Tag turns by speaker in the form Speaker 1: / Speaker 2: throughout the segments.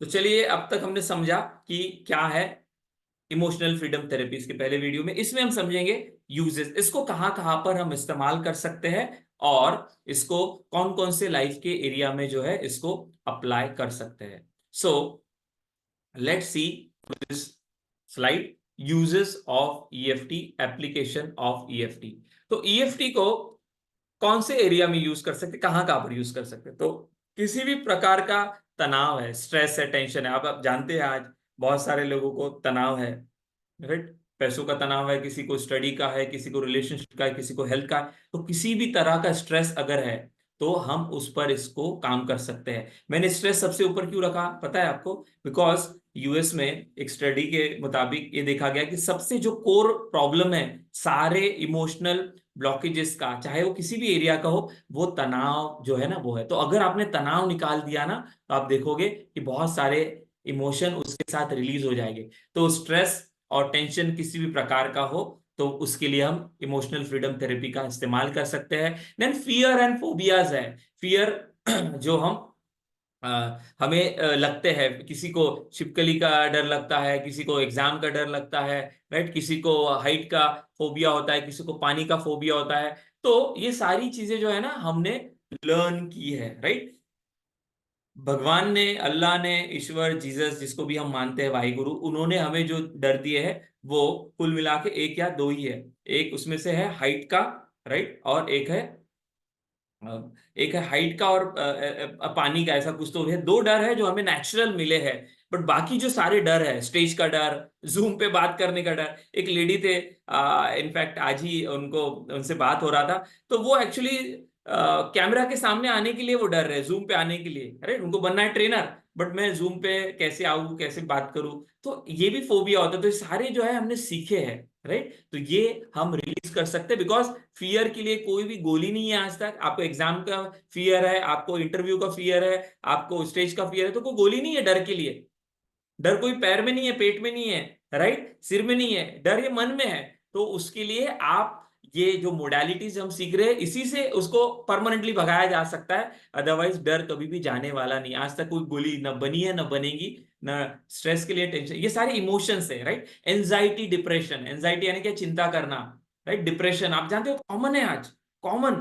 Speaker 1: तो चलिए, अब तक हमने समझा कि क्या है इमोशनल फ्रीडम थेरेपी। इसके पहले वीडियो में इसमें हम समझेंगे यूजेस, इसको कहां कहां पर हम इस्तेमाल कर सकते हैं और इसको कौन कौन से लाइफ के एरिया में जो है इसको अप्लाई कर सकते हैं। So let's see this slide, uses of EFT, application of EFT. तो ईएफटी को कौन से एरिया में यूज कर सकते, कहां कहां पर यूज कर सकते? तो किसी भी प्रकार का तनाव है, स्ट्रेस है, टेंशन है, आप जानते हैं आज बहुत सारे लोगों को तनाव है, राइट? पैसों का तनाव है, किसी को स्टडी का है, किसी को रिलेशनशिप का है, किसी को हेल्थ का है। तो किसी भी तरह का स्ट्रेस अगर है तो हम उस पर इसको काम कर सकते हैं। मैंने स्ट्रेस सबसे ऊपर क्यों रखा पता है आपको? बिकॉज यूएस में एक स्टडी के मुताबिक ये देखा गया कि सबसे जो कोर प्रॉब्लम है सारे इमोशनल ब्लॉकेजेस का, चाहे वो किसी भी एरिया का हो, वो तनाव जो है ना वो है। तो अगर आपने तनाव निकाल दिया ना तो आप देखोगे कि बहुत सारे इमोशन उसके साथ रिलीज हो जाएंगे। तो स्ट्रेस और टेंशन किसी भी प्रकार का हो तो उसके लिए हम इमोशनल फ्रीडम थेरेपी का इस्तेमाल कर सकते हैं। देन फियर एंड फोबियाज है। फियर जो हम हमें लगते हैं, किसी को छिपकली का डर लगता है, किसी को एग्जाम का डर लगता है, राइट? किसी को हाइट का फोबिया होता है, किसी को पानी का फोबिया होता है। तो ये सारी चीजें जो है ना हमने लर्न की है, राइट? भगवान ने, अल्लाह ने, ईश्वर, जीसस जिसको भी हम मानते हैं, वाहिगुरु, उन्होंने हमें जो डर दिए है वो कुल मिला के एक या दो ही है। एक उसमें से है हाइट का, राइट? और एक है हाइट का और पानी का, ऐसा कुछ तो है। दो डर है जो हमें नेचुरल मिले हैं। बट बाकी जो सारे डर है, स्टेज का डर, जूम पे बात करने का डर। एक लेडी थे, इनफैक्ट आज ही उनको उनसे बात हो रहा था, तो वो एक्चुअली कैमरा के सामने आने के लिए वो डर रहे, जूम पे आने के लिए, राइट? उनको बनना है ट्रेनर, बट मैं जूम पे कैसे आऊँ, कैसे बात करूं? तो ये भी फोबिया होता है। तो ये सारे जो है हमने सीखे हैं, राइट? तो ये हम रिलीज कर सकते हैं। बिकॉज फियर के लिए कोई भी गोली नहीं है आज तक। आपको एग्जाम का फियर है, आपको इंटरव्यू का फियर है, आपको स्टेज का फियर है, तो कोई गोली नहीं है डर के लिए। डर कोई पैर में नहीं है, पेट में नहीं है, राइट? सिर में नहीं है, डर ये मन में है। तो उसके लिए आप ये जो मोडालिटीज हम सीख रहे हैं, इसी से उसको परमानेंटली भगाया जा सकता है। अदरवाइज डर कभी भी जाने वाला नहीं। आज तक कोई गोली न बनी है, न बनेगी। न स्ट्रेस के लिए टेंशन, ये सारे इमोशंस है, राइट? एंजाइटी, डिप्रेशन, एंजाइटी यानी क्या? चिंता करना, राइट? डिप्रेशन आप जानते हो कॉमन है आज, कॉमन।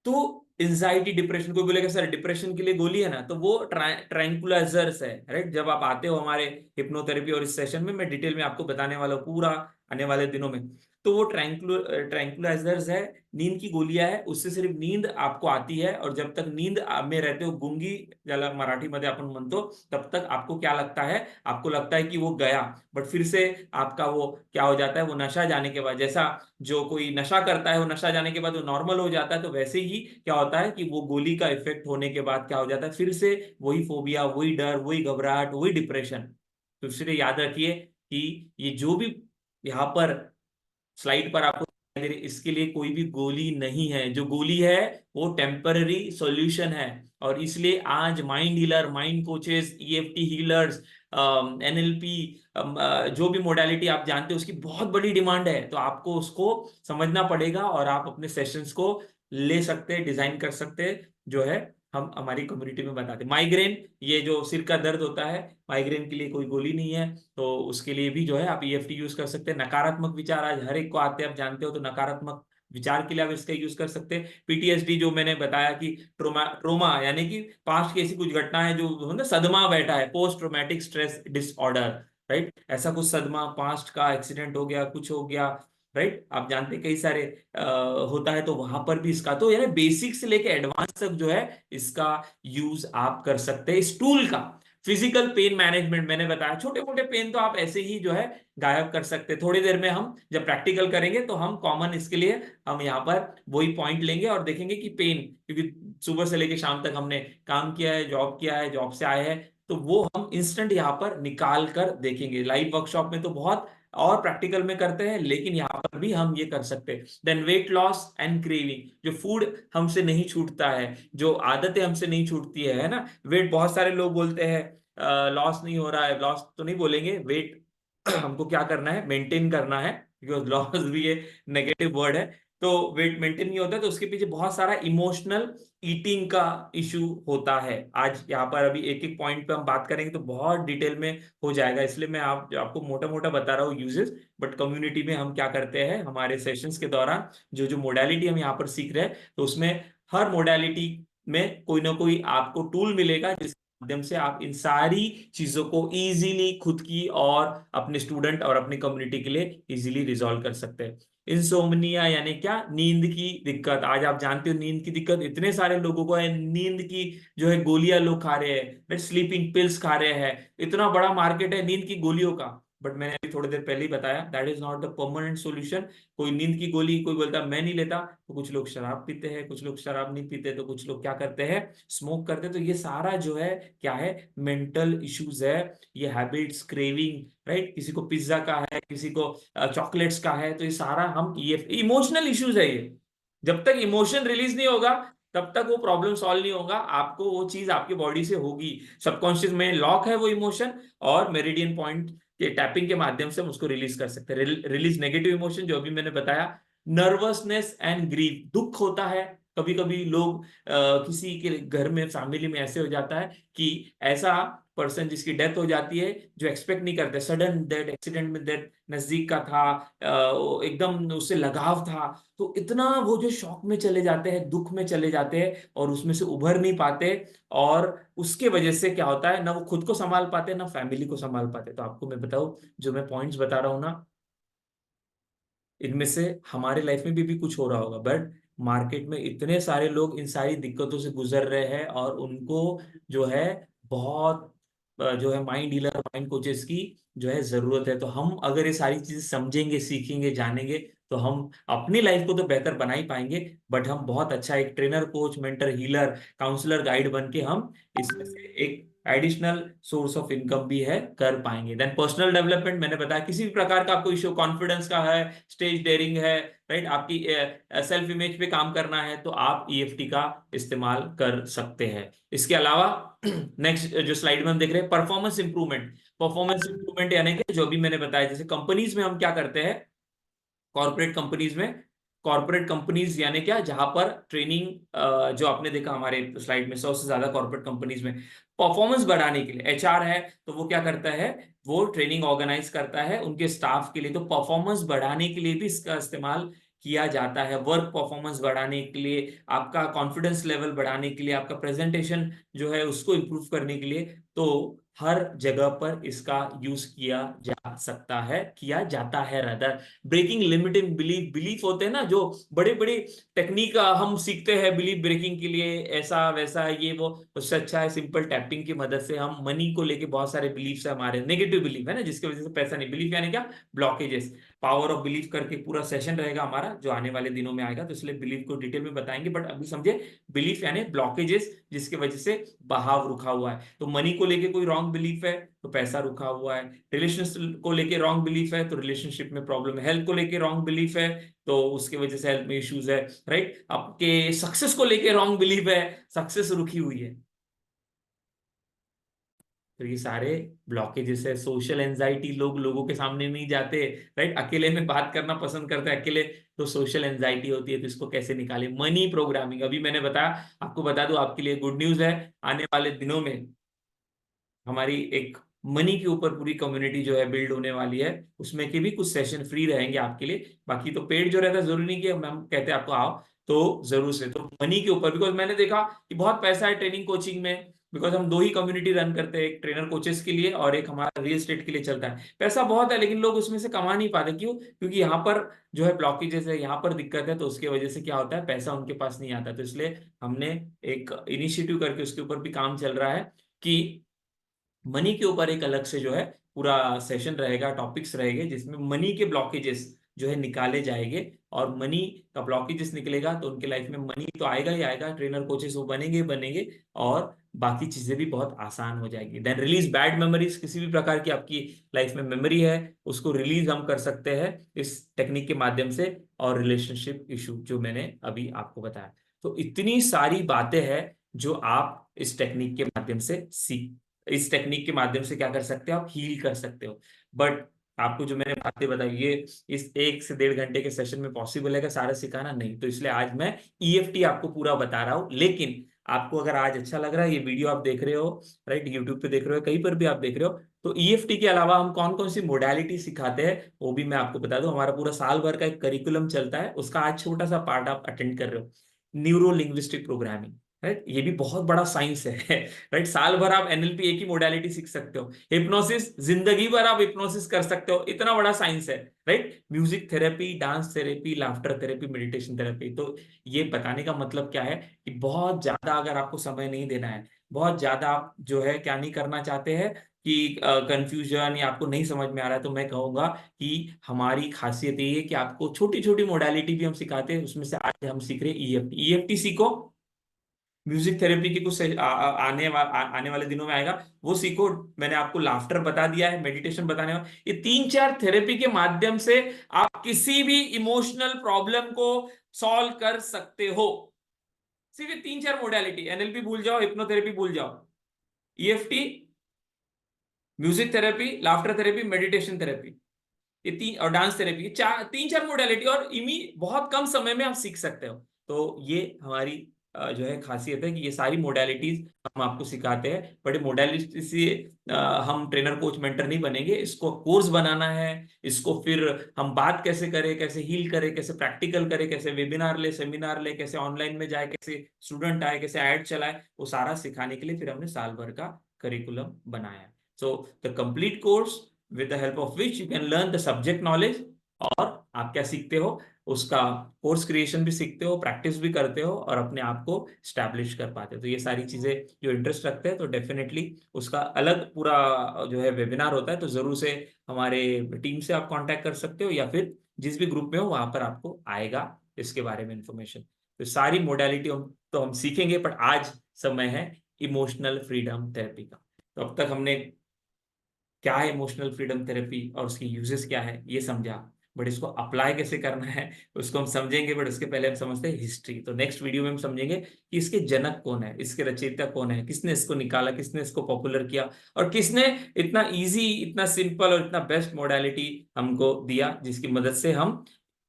Speaker 1: तो एंजाइटी, डिप्रेशन, कोई बोलेगा सर डिप्रेशन के लिए गोली है ना, तो वो ट्रैंकुलाइजर्स है, राइट? जब आप आते हो हमारे हिप्नोथेरेपी और इस सेशन में, मैं डिटेल में आपको बताने वाला हूँ पूरा आने वाले दिनों में। तो वो ट्रैंकुलाइजर्स है, नींद की गोलियां है। उससे सिर्फ नींद आपको आती है, और जब तक नींद में रहते हो, गुंगी ज्यादा मराठी मध्ये आपण म्हणतो, तब तक आपको क्या लगता है? आपको लगता है कि वो गया। बट फिर से आपका वो क्या हो जाता है? वो नशा जाने के बाद, जैसा जो कोई नशा करता है वो नशा जाने के बाद वो नॉर्मल हो जाता है, तो वैसे ही क्या होता है कि वो गोली का इफेक्ट होने के बाद क्या हो जाता है? फिर से वही फोबिया, वही डर, वही घबराहट, वही डिप्रेशन। तो इसलिए याद रखिए कि ये जो भी यहाँ पर स्लाइड पर आपको दिखाई दे रही, इसके लिए कोई भी गोली नहीं है। जो गोली है वो टेम्पररी सॉल्यूशन है। और इसलिए आज mind healer, mind coaches, EFT healers, NLP, जो भी मोडालिटी आप जानते हो, उसकी बहुत बड़ी डिमांड है। तो आपको उसको समझना पड़ेगा और आप अपने सेशंस को ले सकते हैं, डिजाइन कर सकते हैं, जो है हम हमारी कम्युनिटी में बताते हैं। माइग्रेन, ये जो सिर का दर्द होता है, माइग्रेन के लिए कोई गोली नहीं है। तो उसके लिए भी जो है आप ईएफटी यूज कर सकते हैं। नकारात्मक विचार आज हर एक को आते हैं, आप जानते हो, तो नकारात्मक विचार के लिए आप इसका यूज कर सकते हैं। पीटीएसडी, जो मैंने बताया कि ट्रोमा, ट्रोमा यानी कि पास्ट की ऐसी कुछ घटना है जो ना सदमा बैठा है, post traumatic stress disorder, right? ऐसा कुछ सदमा, पास्ट का एक्सीडेंट हो गया, कुछ हो गया, राइट? आप जानते हैं कई सारे होता है, तो वहां पर भी इसका, तो यानी बेसिक से लेके एडवांस तक जो है इसका यूज आप कर सकते हैं, इस टूल का। फिजिकल पेन मैनेजमेंट, मैंने बताया छोटे मोटे पेन तो आप ऐसे ही जो है गायब कर सकते हैं। थोड़ी देर में हम जब प्रैक्टिकल करेंगे तो हम कॉमन इसके लिए हम यहाँ पर वही पॉइंट लेंगे और देखेंगे कि पेन, क्योंकि सुबह से लेके शाम तक हमने काम किया है, जॉब किया है, जॉब से आए हैं, तो वो हम इंस्टेंट यहाँ पर निकाल कर देखेंगे। लाइव वर्कशॉप में तो बहुत और प्रैक्टिकल में करते हैं, लेकिन यहाँ पर भी हम ये कर सकते हैं। Then weight loss and craving, जो फूड हमसे नहीं छूटता है, जो आदतें हमसे नहीं छूटती है ना? वेट, बहुत सारे लोग बोलते हैं लॉस नहीं हो रहा है। लॉस तो नहीं बोलेंगे, वेट हमको क्या करना है? मेंटेन करना है, बिकॉज लॉस भी ये नेगेटिव वर्ड है। तो वेट मेंटेन नहीं होता, तो उसके पीछे बहुत सारा इमोशनल ईटिंग का इशू होता है। आज यहाँ पर अभी एक एक पॉइंट पे हम बात करेंगे तो बहुत डिटेल में हो जाएगा, इसलिए मैं आपको मोटा मोटा बता रहा हूँ यूजेस। बट कम्युनिटी में हम क्या करते हैं, हमारे सेशंस के दौरान जो जो मोडालिटी हम यहाँ पर सीख रहे हैं, तो उसमें हर मोडालिटी में कोई ना कोई आपको टूल मिलेगा जिसके माध्यम से आप इन सारी चीजों को इजीली खुद की और अपने स्टूडेंट और अपनी कम्युनिटी के लिए इजीली रिजॉल्व कर सकते हैं। इंसोम्निया यानी क्या, नींद की दिक्कत। आज आप जानते हो नींद की दिक्कत इतने सारे लोगों को है, नींद की जो है गोलियां लोग खा रहे हैं, स्लीपिंग पिल्स खा रहे हैं, इतना बड़ा मार्केट है नींद की गोलियों का। बट मैंने अभी थोड़ी देर पहले ही बताया, that is not the permanent solution. कोई नींद की गोली, कोई बोलता मैं नहीं लेता, तो कुछ लोग शराब पीते हैं, कुछ लोग शराब नहीं पीते, तो कुछ लोग क्या करते हैं, स्मोक करते हैं। तो ये सारा जो है क्या है, मेंटल इश्यूज है, ये हैबिट्स, क्रेविंग, राइट। किसी को पिज्जा का है, किसी को चॉकलेट्स का है, तो ये सारा हम ये इमोशनल इश्यूज है ये। जब तक इमोशन रिलीज नहीं होगा तब तक वो प्रॉब्लम सॉल्व नहीं होगा, आपको वो चीज आपकी बॉडी से होगी। सबकॉन्शियस में लॉक है वो इमोशन, और मेरिडियन पॉइंट के टैपिंग के माध्यम से हम उसको रिलीज कर सकते हैं। रिलीज नेगेटिव इमोशन जो अभी मैंने बताया, नर्वसनेस एंड ग्रीफ, दुख होता है। कभी कभी लोग किसी के घर में, फैमिली में ऐसे हो जाता है कि ऐसा पर्सन जिसकी डेथ हो जाती है, जो एक्सपेक्ट नहीं करते, सडन डेथ, एक्सीडेंट में डेथ नजदीक का था, वो एकदम उससे लगाव था, तो इतना वो जो शॉक में चले जाते हैं, दुख में चले जाते हैं, और उसमें से उभर नहीं पाते। और उसके वजह से क्या होता है, ना वो खुद को संभाल पाते, ना फैमिली को संभाल पाते। तो आपको मैं बताऊं, जो मैं पॉइंट्स बता रहा हूँ ना, इनमें से हमारे लाइफ में भी कुछ हो रहा होगा, बट मार्केट में इतने सारे लोग इन सारी दिक्कतों से गुजर रहे हैं, और उनको जो है बहुत जो है माइंड डीलर, माइंड कोचेस की जो है जरूरत है। तो हम अगर ये सारी चीजें समझेंगे, सीखेंगे, जानेंगे, तो हम अपनी लाइफ को तो बेहतर बना ही पाएंगे, बट हम बहुत अच्छा एक trainer, coach, mentor, healer, counsellor, guide बन के हम इसमें से एक एडिशनल सोर्स ऑफ इनकम भी है कर पाएंगे। देन पर्सनल डेवलपमेंट, मैंने बताया किसी भी प्रकार का आपको इशू, कॉन्फिडेंस का है, स्टेज डेयरिंग है, राइट, आपकी सेल्फ इमेज पे काम करना है, तो आप ईएफटी का इस्तेमाल कर सकते हैं। इसके अलावा नेक्स्ट जो स्लाइड में हम देख रहे हैं, परफॉर्मेंस इंप्रूवमेंट। परफॉर्मेंस इंप्रूवमेंट यानी कि जो भी मैंने बताया, जैसे कंपनीज में हम क्या करते हैं, कॉर्पोरेट कंपनीज में, कॉर्पोरेट कंपनीज यानी क्या, जहां पर ट्रेनिंग, जो आपने देखा हमारे स्लाइड में, 100 से ज्यादा कॉर्पोरेट कंपनीज में परफॉर्मेंस बढ़ाने के लिए एचआर है, तो वो क्या करता है, वो ट्रेनिंग ऑर्गेनाइज करता है उनके स्टाफ के लिए। तो परफॉर्मेंस बढ़ाने के लिए भी इसका इस्तेमाल किया जाता है, वर्क परफॉर्मेंस बढ़ाने के लिए, आपका कॉन्फिडेंस लेवल बढ़ाने के लिए, आपका प्रेजेंटेशन जो है उसको इंप्रूव करने के लिए। तो हर जगह पर इसका यूज किया जा सकता है, किया जाता है rather. Breaking limiting belief, belief होते हैं ना जो बड़े बड़े टेक्निक हम सीखते हैं बिलीफ ब्रेकिंग के लिए, ऐसा वैसा ये वो, उससे अच्छा है सिंपल टैपिंग की मदद से हम मनी को लेके, बहुत सारे बिलीफ है हमारे, नेगेटिव बिलीफ है ना, जिसकी वजह से पैसा नहीं, बिलीफ यानी क्या, ब्लॉकेजेस। पावर ऑफ बिलीफ करके पूरा सेशन रहेगा हमारा जो आने वाले दिनों में आएगा, तो इसलिए बिलीफ को डिटेल में बताएंगे, बट अभी समझे, बिलीफ यानी ब्लॉकेजेस जिसकी वजह से बहाव रुका हुआ है। तो मनी को लेके कोई रॉन्ग बिलीफ है तो पैसा रुका हुआ है, रिलेशनशिप को लेके रॉन्ग बिलीफ है तो रिलेशनशिप में प्रॉब्लम है, हेल्थ को लेके रॉन्ग बिलीफ है तो उसके वजह से हेल्थ में इश्यूज है, राइट। आपके सक्सेस को लेके रॉन्ग बिलीफ है, सक्सेस रुकी हुई है। तो ये सारे ब्लॉकेजेस है। सोशल एंजाइटी, लोग लोगों के सामने नहीं जाते, राइट, अकेले में बात करना पसंद करते हैं, अकेले, तो सोशल एंजाइटी होती है, तो इसको कैसे निकाले। मनी प्रोग्रामिंग, अभी मैंने बताया, आपको बता दूं, आपके लिए गुड न्यूज है, आने वाले दिनों में हमारी एक मनी के ऊपर पूरी कम्युनिटी जो है बिल्ड होने वाली है, उसमें के भी कुछ सेशन फ्री रहेंगे आपके लिए। बाकी तो पेड जो रहता है, जरूरी नहीं कि हम कहते हैं आपको आओ तो जरूर से, तो मनी के ऊपर, बिकॉज मैंने देखा कि बहुत पैसा है ट्रेनिंग कोचिंग में, बिकॉज हम दो ही कम्युनिटी रन करते हैं, एक ट्रेनर कोचेस के लिए और एक हमारा रियल एस्टेट के लिए चलता है। पैसा बहुत है लेकिन लोग उसमें से कमा नहीं पाते, क्यों, क्योंकि यहाँ पर जो है ब्लॉकेजेस है, यहाँ पर दिक्कत है, तो उसके वजह से क्या होता है, पैसा उनके पास नहीं आता। तो इसलिए हमने एक इनिशिएटिव करके उसके ऊपर भी काम चल रहा है कि मनी के ऊपर एक अलग से जो है पूरा सेशन रहेगा, टॉपिक्स रहेंगे, जिसमें मनी के ब्लॉकेजेस जो है निकाले जाएंगे। और मनी का ब्लॉकेजेस निकलेगा तो उनके लाइफ में मनी तो आएगा ही आएगा, ट्रेनर कोचेस वो बनेंगे ही बनेंगे, और बाकी चीजें भी बहुत आसान हो जाएगी। देन रिलीज बैड मेमोरीज, किसी भी प्रकार की आपकी लाइफ में मेमोरी है उसको रिलीज हम कर सकते हैं इस टेक्निक के माध्यम से। और रिलेशनशिप इशू जो मैंने अभी आपको बताया, तो इतनी सारी बातें हैं जो आप इस टेक्निक के माध्यम से सीख, इस टेक्निक के माध्यम से क्या कर सकते हो, आप हील कर सकते हो। बट आपको जो मैंने बातें बताई ये इस 1 से 1.5 घंटे के सेशन में पॉसिबल है कि सारा सिखाना नहीं, तो इसलिए आज मैं ईएफटी आपको पूरा बता रहा हूँ। लेकिन आपको अगर आज अच्छा लग रहा है, ये वीडियो आप देख रहे हो, राइट, यूट्यूब पे देख रहे हो, कहीं पर भी आप देख रहे हो, तो ईएफटी के अलावा हम कौन कौन सी मोडालिटी सिखाते हैं वो भी मैं आपको बता दूं। हमारा पूरा साल भर का एक करिकुलम चलता है, उसका आज छोटा सा पार्ट आप अटेंड कर रहे हो, न्यूरो लिंग्विस्टिक प्रोग्रामिंग, राइट, ये भी बहुत बड़ा साइंस है। राइट, साल भर आप एनएलपी एक ही मोडालिटी सीख सकते हो, हिप्नोसिस जिंदगी भर आप हिप्नोसिस कर सकते हो, इतना बड़ा साइंस है, right. Music therapy, dance therapy, laughter therapy, meditation therapy. तो ये बताने का मतलब क्या है कि बहुत ज्यादा अगर आपको समय नहीं देना है, बहुत ज्यादा आप जो है क्या नहीं करना चाहते हैं कि कंफ्यूजन या आपको नहीं समझ में आ रहा है, तो मैं कहूंगा कि हमारी खासियत ये है कि आपको छोटी छोटी मोडालिटी भी हम सिखाते हैं। उसमें से आज हम सीख रहे हैं ईएफटी। ईएफटी सीखो, म्यूजिक थेरेपी की कुछ आने वाले दिनों में आएगा, वो सीखो। मैंने आपको लाफ्टर बता दिया है, मेडिटेशन बताने वाला, ये 3-4 थेरेपी के माध्यम से आप किसी भी इमोशनल प्रॉब्लम को सॉल्व कर सकते हो। सिर्फ ये 3-4 मोडालिटी, एनएलपी भूल जाओ, हिप्नोथेरेपी भूल जाओ, EFT, music therapy, laughter therapy, meditation therapy, ये तीन, और डांस थेरेपी, 3-4 मोडालिटी, और इमी बहुत कम समय में आप सीख सकते हो। तो ये हमारी जो है खासियत है कि ये सारी मोडालिटीज हम आपको सिखाते हैं। बट मोडालिटी से हम ट्रेनर कोच मेंटर नहीं बनेंगे, इसको कोर्स बनाना है, इसको फिर हम बात कैसे करें, कैसे हील करें, कैसे प्रैक्टिकल करें, कैसे वेबिनार ले, सेमिनार ले, कैसे ऑनलाइन में जाए, कैसे स्टूडेंट आए, कैसे ऐड चलाए, वो सारा सिखाने के लिए फिर हमने साल भर का करिकुलम बनाया है। So the complete course with the help of which you can learn the subject knowledge। और आप क्या सीखते हो, उसका कोर्स क्रिएशन भी सीखते हो, प्रैक्टिस भी करते हो, और अपने आप को स्टैब्लिश कर पाते हो। तो ये सारी चीजें जो इंटरेस्ट रखते हैं तो डेफिनेटली उसका अलग पूरा जो है वेबिनार होता है, तो जरूर से हमारे टीम से आप कांटेक्ट कर सकते हो, या फिर जिस भी ग्रुप में हो वहां पर आपको आएगा इसके बारे में इंफॉर्मेशन। तो सारी मोडालिटी हम तो हम सीखेंगे, बट आज समय है इमोशनल फ्रीडम थेरेपी का। तो अब तक हमने क्या है इमोशनल फ्रीडम थेरेपी और उसकी यूजेस क्या है ये समझा, बट इसको अप्लाई कैसे करना है उसको हम समझेंगे। बट उसके पहले हम समझते हैं हिस्ट्री। तो नेक्स्ट वीडियो में हम समझेंगे कि इसके जनक कौन है, इसके रचयिता कौन है, किसने इसको निकाला, किसने इसको पॉपुलर किया, और किसने इतना इजी, इतना सिंपल और इतना बेस्ट मोडालिटी हमको दिया, जिसकी मदद से हम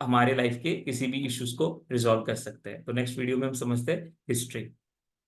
Speaker 1: हमारे लाइफ के किसी भी इश्यूज को रिजॉल्व कर सकते हैं। तो नेक्स्ट वीडियो में हम समझते हैं हिस्ट्री।